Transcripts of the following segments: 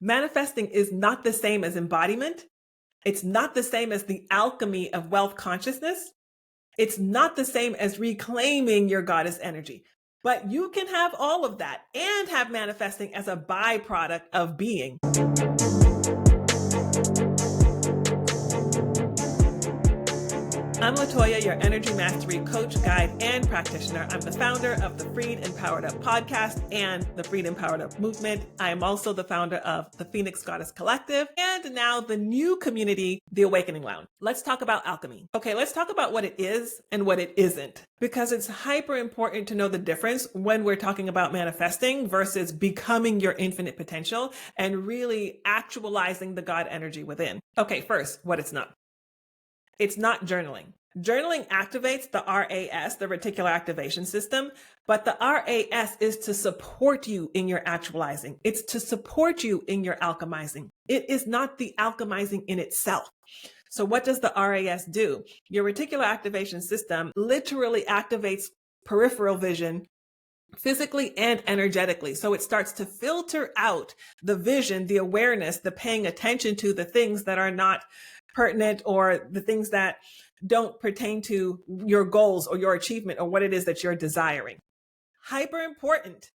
Manifesting is not the same as embodiment. It's not the same as the alchemy of wealth consciousness. It's not the same as reclaiming your goddess energy. But you can have all of that and have manifesting as a byproduct of being. I'm Latoya, your energy mastery coach, guide, and practitioner. I'm the founder of the Freed Empowered Up podcast and the Freed Empowered Up movement. I am also the founder of the Phoenix Goddess Collective and now the new community, the Awakening Lounge. Let's talk about alchemy. Okay, let's talk about what it is and what it isn't, because it's hyper important to know the difference when we're talking about manifesting versus becoming your infinite potential and really actualizing the God energy within. Okay, first, what it's not. It's not journaling. Journaling activates the RAS, the reticular activation system, but the RAS is to support you in your actualizing. It's to support you in your alchemizing. It is not the alchemizing in itself. So what does the RAS do? Your reticular activation system literally activates peripheral vision physically and energetically. So it starts to filter out the vision, the awareness, the paying attention to the things that are not pertinent or the things that don't pertain to your goals or your achievement or what it is that you're desiring. Hyper important,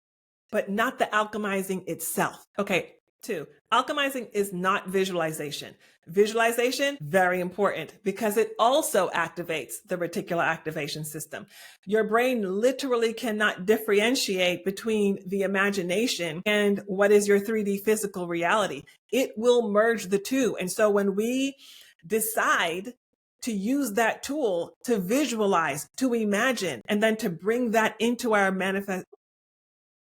but not the alchemizing itself. Okay, 2, alchemizing is not visualization. Visualization, very important because it also activates the reticular activation system. Your brain literally cannot differentiate between the imagination and what is your 3D physical reality. It will merge the two. And so when we decide to use that tool to visualize, to imagine, and then to bring that into our manifest,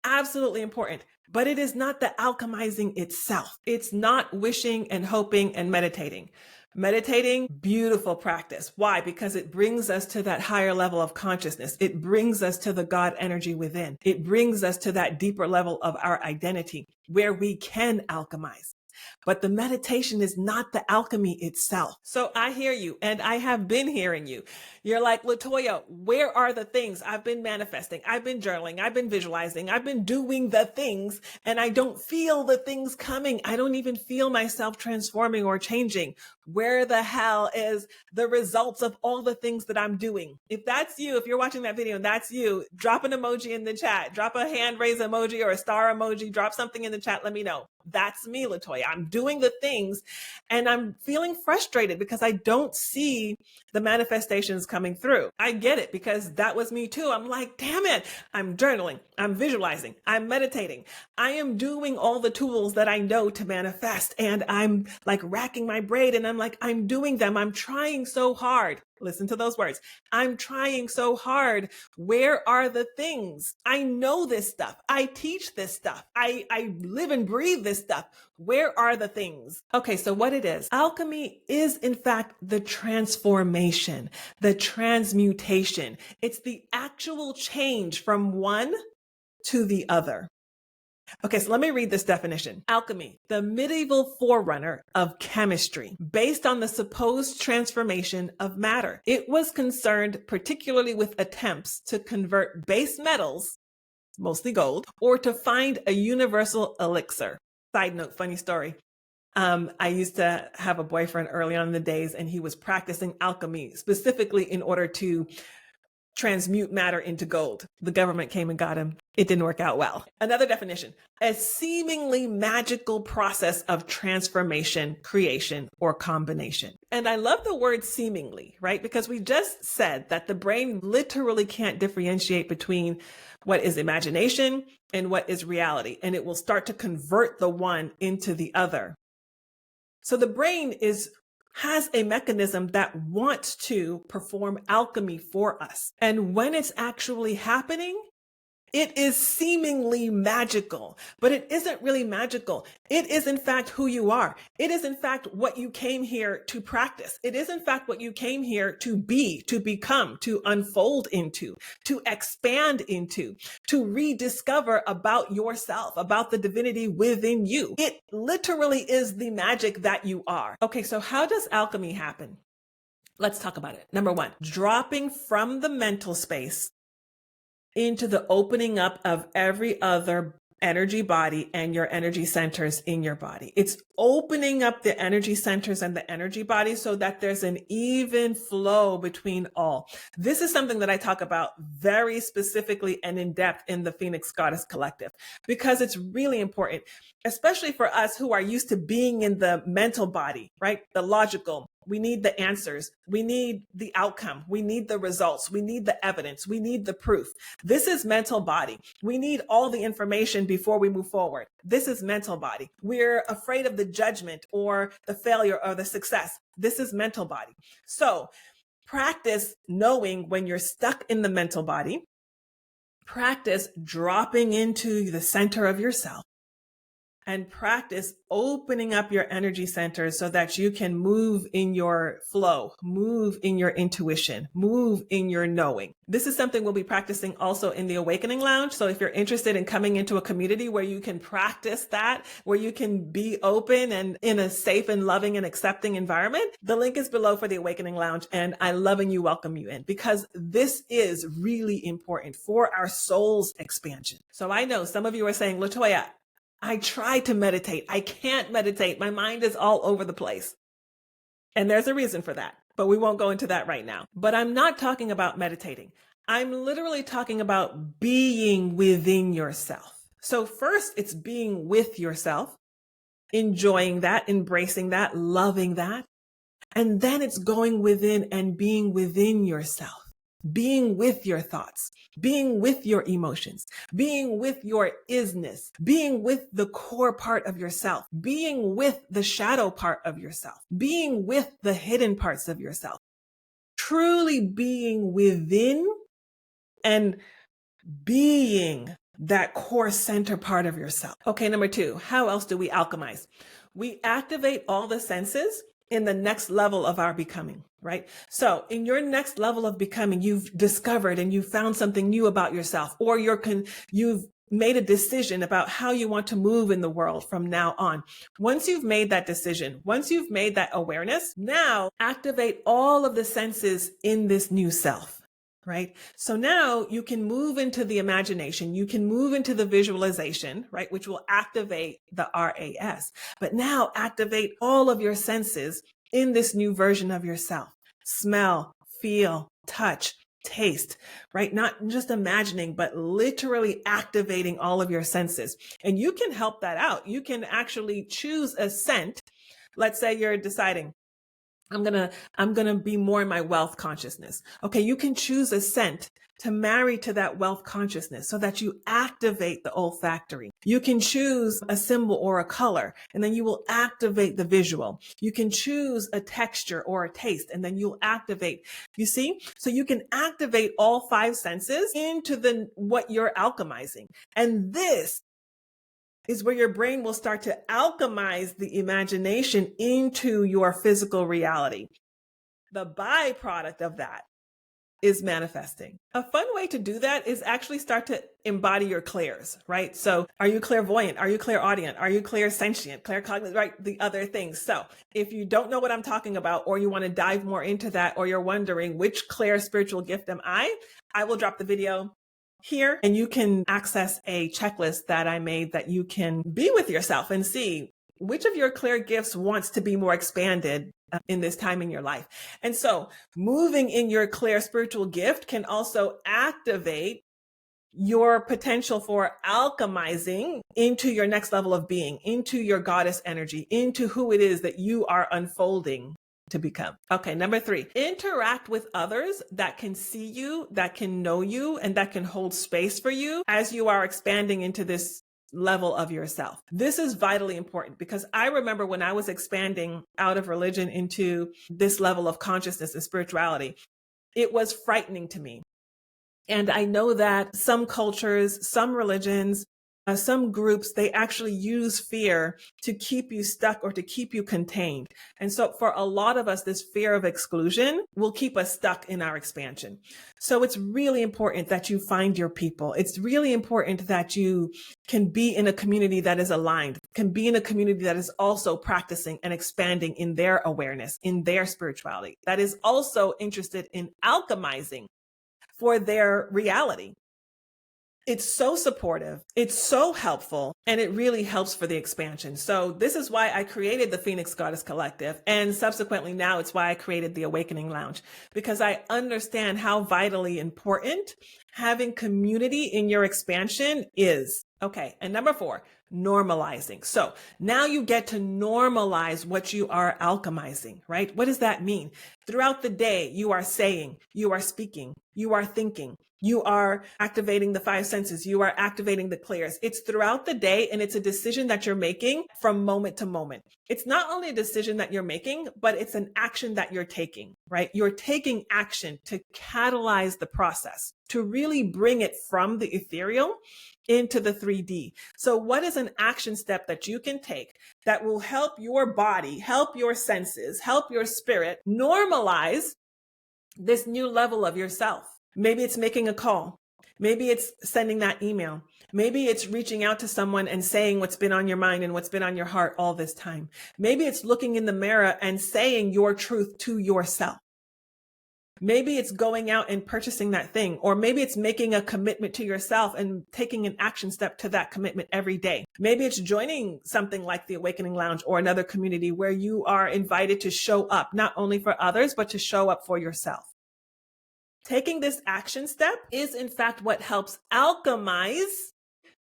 absolutely important. But it is not the alchemizing itself. It's not wishing and hoping and meditating. Meditating, beautiful practice. Why? Because it brings us to that higher level of consciousness. It brings us to the God energy within. It brings us to that deeper level of our identity where we can alchemize. But the meditation is not the alchemy itself. So I hear you, and I have been hearing you. You're like, Latoya, where are the things? I've been manifesting, I've been journaling, I've been visualizing, I've been doing the things, and I don't feel the things coming. I don't even feel myself transforming or changing. Where the hell is the results of all the things that I'm doing? If that's you, if you're watching that video and that's you, drop an emoji in the chat, drop a hand raise emoji or a star emoji, drop something in the chat. Let me know. That's me, Latoya. I'm doing the things and I'm feeling frustrated because I don't see the manifestations coming through. I get it because that was me too. I'm like, damn it. I'm journaling. I'm visualizing. I'm meditating. I am doing all the tools that I know to manifest and I'm like racking my brain and I'm like, I'm doing them. I'm trying so hard. Listen to those words. I'm trying so hard. Where are the things? I know this stuff. I teach this stuff. I live and breathe this stuff. Where are the things? Okay, so what it is, alchemy is in fact the transformation, the transmutation. It's the actual change from one to the other. Okay, so let me read this definition. Alchemy, the medieval forerunner of chemistry, based on the supposed transformation of matter. It was concerned particularly with attempts to convert base metals, mostly gold, or to find a universal elixir. Side note, funny story. I used to have a boyfriend early on in the days, and he was practicing alchemy specifically in order to transmute matter into gold. The government came and got him. It didn't work out well. Another definition, a seemingly magical process of transformation, creation, or combination. And I love the word seemingly, right? Because we just said that the brain literally can't differentiate between what is imagination and what is reality. And it will start to convert the one into the other. So the brain has a mechanism that wants to perform alchemy for us. And when it's actually happening, it is seemingly magical, but it isn't really magical. It is in fact who you are. It is in fact what you came here to practice. It is in fact what you came here to be, to become, to unfold into, to expand into, to rediscover about yourself, about the divinity within you. It literally is the magic that you are. Okay, so how does alchemy happen? Let's talk about it. Number 1, dropping from the mental space into the opening up of every other energy body and your energy centers in your body. It's opening up the energy centers and the energy body so that there's an even flow between all. This is something that I talk about very specifically and in depth in the Phoenix Goddess Collective, because it's really important, especially for us who are used to being in the mental body, right? The logical. We need the answers. We need the outcome. We need the results. We need the evidence. We need the proof. This is mental body. We need all the information before we move forward. This is mental body. We're afraid of the judgment or the failure or the success. This is mental body. So practice knowing when you're stuck in the mental body. Practice dropping into the center of yourself. And practice opening up your energy centers so that you can move in your flow, move in your intuition, move in your knowing. This is something we'll be practicing also in the Awakening Lounge. So if you're interested in coming into a community where you can practice that, where you can be open and in a safe and loving and accepting environment, the link is below for the Awakening Lounge. And I love and welcome you in, because this is really important for our soul's expansion. So I know some of you are saying, LaToya, I try to meditate. I can't meditate. My mind is all over the place. And there's a reason for that, but we won't go into that right now. But I'm not talking about meditating. I'm literally talking about being within yourself. So first, it's being with yourself, enjoying that, embracing that, loving that. And then it's going within and being within yourself. Being with your thoughts, being with your emotions, being with your isness, being with the core part of yourself, being with the shadow part of yourself, being with the hidden parts of yourself, truly being within and being that core center part of yourself. Okay, number 2, how else do we alchemize? We activate all the senses in the next level of our becoming, right? So in your next level of becoming, you've discovered and you found something new about yourself, or you've made a decision about how you want to move in the world from now on. Once you've made that decision, once you've made that awareness, now activate all of the senses in this new self. Right? So now you can move into the imagination, you can move into the visualization, right? Which will activate the RAS, but now activate all of your senses in this new version of yourself. Smell, feel, touch, taste, right? Not just imagining, but literally activating all of your senses. And you can help that out. You can actually choose a scent. Let's say you're deciding, I'm going to be more in my wealth consciousness. Okay. You can choose a scent to marry to that wealth consciousness so that you activate the olfactory. You can choose a symbol or a color, and then you will activate the visual. You can choose a texture or a taste, and then you'll activate, you see? So you can activate all 5 senses into what you're alchemizing. And this is where your brain will start to alchemize the imagination into your physical reality. The byproduct of that is manifesting. A fun way to do that is actually start to embody your clairs, right? So are you clairvoyant? Are you clairaudient? Are you clairsentient, claircognizant, right? The other things. So if you don't know what I'm talking about, or you want to dive more into that, or you're wondering which clair spiritual gift am I will drop the video here, and you can access a checklist that I made that you can be with yourself and see which of your clear gifts wants to be more expanded in this time in your life. And so moving in your clear spiritual gift can also activate your potential for alchemizing into your next level of being, into your goddess energy, into who it is that you are unfolding to become. Okay, number 3, interact with others that can see you, that can know you, and that can hold space for you as you are expanding into this level of yourself. This is vitally important, because I remember when I was expanding out of religion into this level of consciousness and spirituality, it was frightening to me. And I know that some cultures, some religions, some groups, they actually use fear to keep you stuck or to keep you contained. And so for a lot of us, this fear of exclusion will keep us stuck in our expansion. So it's really important that you find your people. It's really important that you can be in a community that is aligned, can be in a community that is also practicing and expanding in their awareness, in their spirituality, that is also interested in alchemizing for their reality. It's so supportive. It's so helpful, and it really helps for the expansion. So this is why I created the Phoenix Goddess Collective. And subsequently now it's why I created the Awakening Lounge, because I understand how vitally important having community in your expansion is. Okay. And number 4, normalizing. So now you get to normalize what you are alchemizing, right? What does that mean? Throughout the day, you are saying, you are speaking, you are thinking, you are activating the 5 senses, you are activating the clairs. It's throughout the day, and it's a decision that you're making from moment to moment. It's not only a decision that you're making, but it's an action that you're taking, right? You're taking action to catalyze the process, to really bring it from the ethereal into the 3D. So what is an action step that you can take that will help your body, help your senses, help your spirit normalize this new level of yourself? Maybe it's making a call. Maybe it's sending that email. Maybe it's reaching out to someone and saying what's been on your mind and what's been on your heart all this time. Maybe it's looking in the mirror and saying your truth to yourself. Maybe it's going out and purchasing that thing, or maybe it's making a commitment to yourself and taking an action step to that commitment every day. Maybe it's joining something like the Awakening Lounge or another community where you are invited to show up, not only for others, but to show up for yourself. Taking this action step is in fact what helps alchemize,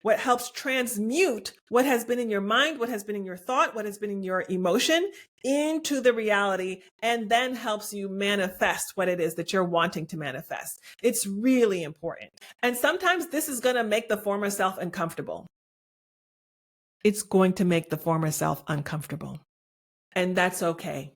what helps transmute what has been in your mind, what has been in your thought, what has been in your emotion into the reality, and then helps you manifest what it is that you're wanting to manifest. It's really important. And sometimes this is going to make the former self uncomfortable. It's going to make the former self uncomfortable. And that's okay.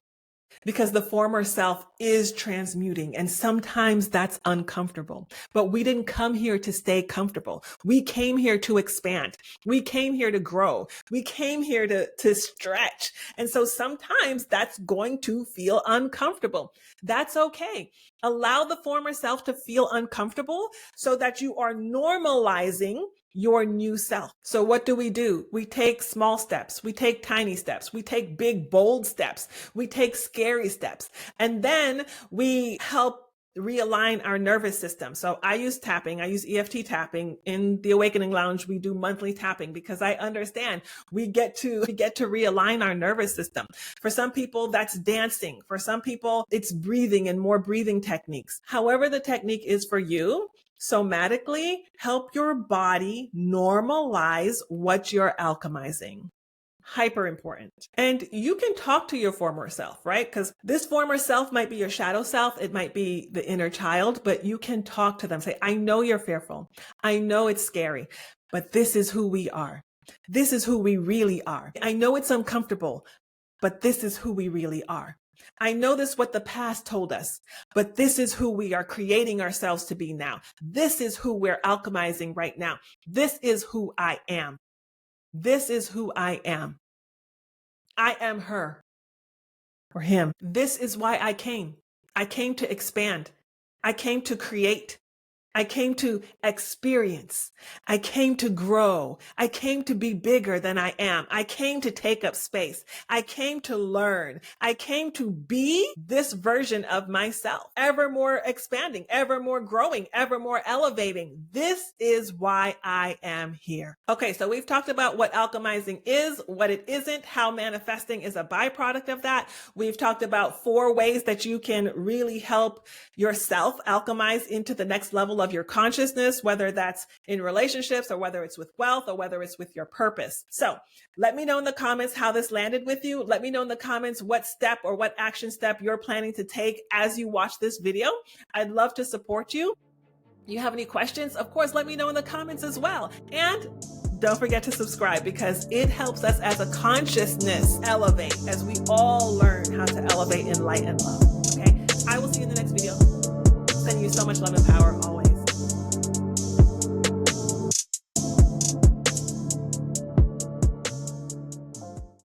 Because the former self is transmuting, and sometimes that's uncomfortable. But we didn't come here to stay comfortable. We came here to expand. We came here to grow. We came here to stretch. And so sometimes that's going to feel uncomfortable. That's okay. Allow the former self to feel uncomfortable so that you are normalizing your new self. So what do? We take small steps. We take tiny steps. We take big, bold steps. We take scary steps. And then we help realign our nervous system. So I use tapping. I use EFT tapping. In the Awakening Lounge, we do monthly tapping because I understand we get to realign our nervous system. For some people, that's dancing. For some people, it's breathing and more breathing techniques. However the technique is for you, somatically help your body normalize what you're alchemizing. Hyper important. And you can talk to your former self, right? Because this former self might be your shadow self. It might be the inner child, but you can talk to them. Say, I know you're fearful. I know it's scary, but this is who we are. This is who we really are. I know it's uncomfortable, but this is who we really are. I know this is what the past told us, but this is who we are creating ourselves to be now. This is who we're alchemizing right now. This is who I am. This is who I am. I am her or him. This is why I came. I came to expand. I came to create. I came to experience. I came to grow. I came to be bigger than I am. I came to take up space. I came to learn. I came to be this version of myself, ever more expanding, ever more growing, ever more elevating. This is why I am here. Okay, so we've talked about what alchemizing is, what it isn't, how manifesting is a byproduct of that. We've talked about 4 ways that you can really help yourself alchemize into the next level of your consciousness, whether that's in relationships or whether it's with wealth or whether it's with your purpose. So let me know in the comments how this landed with you. Let me know in the comments what step or what action step you're planning to take as you watch this video. I'd love to support you. You have any questions? Of course, let me know in the comments as well. And don't forget to subscribe because it helps us as a consciousness elevate as we all learn how to elevate in light and love. Okay. I will see you in the next video. Sending you so much love and power always.